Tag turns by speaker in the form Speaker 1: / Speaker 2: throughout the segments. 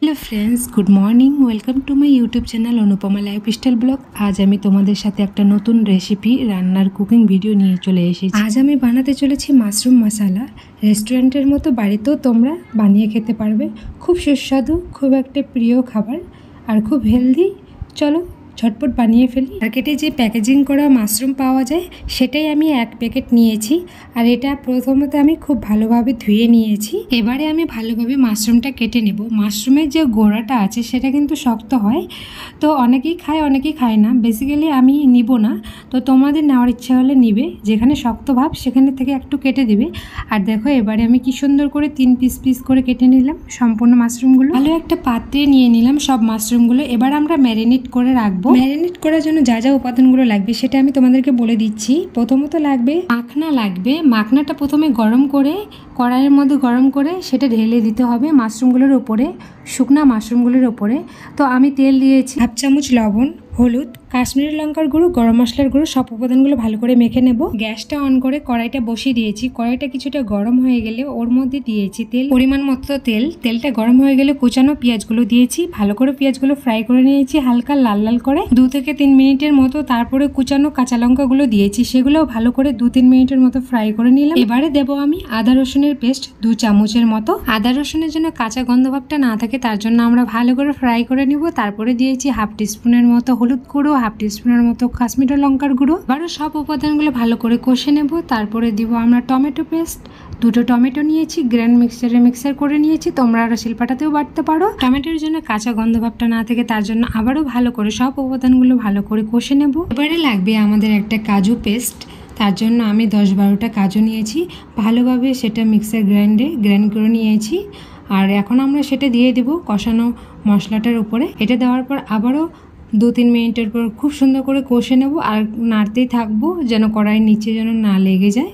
Speaker 1: Hello friends, good morning. Welcome to my YouTube channel Anupama lifestyle blog. आज আমি তোমাদের সাথে একটা নতুন রেসিপি রান্নার কুকিং ভিডিও নিয়ে চলে এসেছি। আজ আমি বানাতে চলেছি মাশরুম মশলা। রেস্টুরেন্টের মতো বাড়িতেও তোমরা বানিয়ে খেতে পারবে। খুব সুস্বাদু, খুব একটা প্রিয় খাবার আর খুব হেলদি। চলো ঝটপট বানিয়ে ফেলি। মার্কেটে যে প্যাকেজিং করা মাশরুম পাওয়া যায় সেটাই আমি এক প্যাকেট নিয়েছি। আর এটা প্রথমত আমি খুব ভালোভাবে ধুয়ে নিয়েছি। এবারে আমি ভালোভাবে মাশরুমটা কেটে নেব। মাশরুমের যে গোড়াটা আছে সেটা কিন্তু শক্ত হয়, তো অনেকেই খায় অনেকেই খায় না। বেসিক্যালি আমি নিব না, তো তোমাদের নেওয়ার ইচ্ছা হলে নিবে। যেখানে শক্ত ভাব সেখানে থেকে একটু কেটে দিবে। আর দেখো এবারে আমি কি সুন্দর করে 3 পিস করে কেটে নিলাম সম্পূর্ণ মাশরুমগুলো। ভালো একটা পাত্রে নিয়ে নিলাম সব মাশরুমগুলো। এবার আমরা ম্যারিনেট করে রাখবো। ম্যারিনেট করার জন্য যা যা উপাদানগুলো লাগবে সেটা আমি তোমাদেরকে বলে দিচ্ছি। প্রথমত লাগবে মাখনা লাগবে। মাখনাটা প্রথমে গরম করে কড়াইয়ের মধ্যে গরম করে সেটা ঢেলে দিতে হবে মাশরুমগুলোর উপরে, শুকনা মাশরুমগুলোর উপরে। তো আমি তেল দিয়েছি, 1/2 চামচ লবণ, হলুদ, কাশ্মীরি লঙ্কার গুঁড়ো, গরম মশলার গুঁড়ো, সব উপাদানগুলো ভালো করে মেখে নেব। গ্যাসটা অন করে কড়াইটা বসিয়ে দিয়েছি। কড়াইটা কিছুটা গরম হয়ে গেলে ওর মধ্যে দিয়েছি তেল, পরিমাণ মতো তেল। তেলটা গরম হয়ে গেলে কুচানো পেঁয়াজগুলো দিয়েছি। ভালো করে পেঁয়াজগুলো ফ্রাই করে নিয়েছি হালকা লাল লাল করে 2 থেকে 3 মিনিটের মতো। তারপরে কুচানো কাঁচা লঙ্কাগুলো দিয়েছি, সেগুলোও ভালো করে 2-3 মিনিটের মতো ফ্রাই করে নিলাম। এবারে দেবো আমি আদা রসুনের পেস্ট 2 চামচের মতো। আদা রসুনের জন্য কাঁচা গন্ধ ভাবটা না থাকে তার জন্য আমরা ভালো করে ফ্রাই করে নিব। তারপরে দিয়েছি 1/2 টিস্পুনের মতো হলুদ গুঁড়ো, 1/2 টিস্পুনের মতো কাশ্মীরি লঙ্কার গুঁড়ো। আবারও সব উপাদানগুলো ভালো করে কষে নেব। তারপরে দিব আমরা টমেটো পেস্ট। 2টো টমেটো নিয়েছি, গ্র্যান্ড মিক্সার করে নিয়েছি। তোমরা আরও শিলপাটাতেও বাটতে পারো। টমেটোর জন্য কাঁচা গন্ধ ভাবটা না থাকে তার জন্য আবারও ভালো করে সব উপাদানগুলো ভালো করে কষে নেব। এবারে লাগবে আমাদের একটা কাজু পেস্ট। তার জন্য আমি 10-12টা কাজু নিয়েছি, ভালোভাবে সেটা মিক্সার গ্রাইন্ড করে নিয়েছি। আর এখন আমরা সেটা দিয়ে দেব কষানো মশলাটার উপরে। এটা দেওয়ার পর আবারও 2-3 মিনিটের পর খুব সুন্দর করে কষে নেব। আর নাড়তেই থাকবো যেন কড়াইয়ের নিচে যেন না লেগে যায়।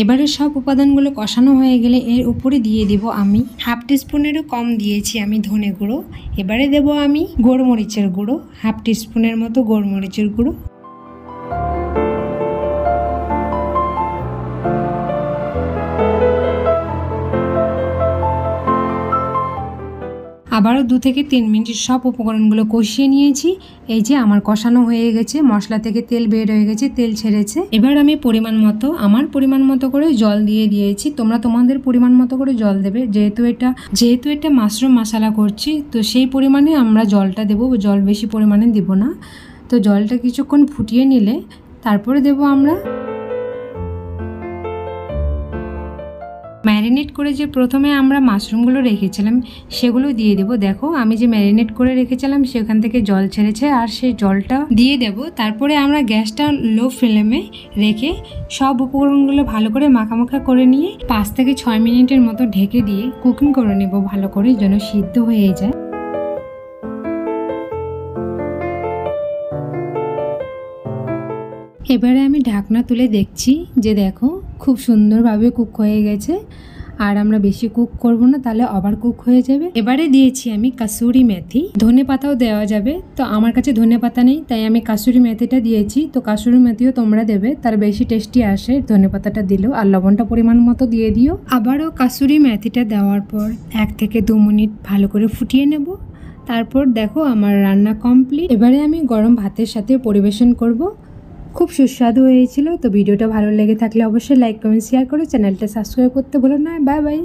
Speaker 1: এবারে সব উপাদানগুলো কষানো হয়ে গেলে এর উপরে দিয়ে দেব আমি 1/2 টিস্পুনেরও কম দিয়েছি আমি ধনে গুঁড়ো। এবারে দেব আমি গোলমরিচের গুঁড়ো, 1/2 টিস্পুনের মতো গোলমরিচের গুঁড়ো। আবারও 2 থেকে 3 মিনিট সব উপকরণগুলো কষিয়ে নিয়েছি। এই যে আমার কষানো হয়ে গেছে, মশলা থেকে তেল বের হয়ে গেছে, তেল ছেড়েছে। এবার আমি আমার পরিমাণ মতো করে জল দিয়ে দিয়েছি। তোমরা তোমাদের পরিমাণ মতো করে জল দেবে। যেহেতু এটা মাশরুম মশলা করছি, তো সেই পরিমাণে আমরা জলটা দেবো। জল বেশি পরিমাণে দেব না। তো জলটা কিছুক্ষণ ফুটিয়ে নিলে তারপরে দেব আমরা ম্যারিনেট করে যে প্রথমে আমরা মাশরুমগুলো রেখেছিলাম সেগুলো দিয়ে দেব। দেখো আমি যে ম্যারিনেট করে রেখেছিলাম সেখান থেকে জল ছেড়েছে, আর সেই জলটা দিয়ে দেব। তারপরে আমরা গ্যাসটা লো ফ্লেমে রেখে সব উপকরণগুলো ভালো করে মাখামাখা করে নিয়ে 5 থেকে 6 মিনিটের মতো ঢেকে দিয়ে কুকিং করে নেব ভালো করে, যেন সিদ্ধ হয়ে যায়। এবারে আমি ঢাকনা তুলে দেখছি যে দেখো খুব সুন্দরভাবে কুক হয়ে গেছে। আর আমরা বেশি কুক করব না, তাহলে ওভার কুক হয়ে যাবে। এবারে দিয়েছি আমি কাসুরি মেথি, ধনে পাতাও দেওয়া যাবে। তো আমার কাছে ধনে পাতা নেই তাই আমি কাসুরি মেথিটা দিয়েছি। তো কাসুরি মেথিও তোমরা দেবে, তার বেশি টেস্টি আসে ধনে পাতাটা দিলেও। আর লবণটা পরিমাণ মতো দিয়ে দিও। আবারও কাসুরি মেথিটা দেওয়ার পর 1 থেকে 2 মিনিট ভালো করে ফুটিয়ে নেব। তারপর দেখো আমার রান্না কমপ্লিট। এবারে আমি গরম ভাতের সাথে পরিবেশন করব। খুব সুস্বাদু হয়েছিল। তো ভিডিওটা ভালো লেগে থাকলে অবশ্যই লাইক কমেন্ট শেয়ার করো, চ্যানেলটা সাবস্ক্রাইব করতে ভুলো না। Bye bye.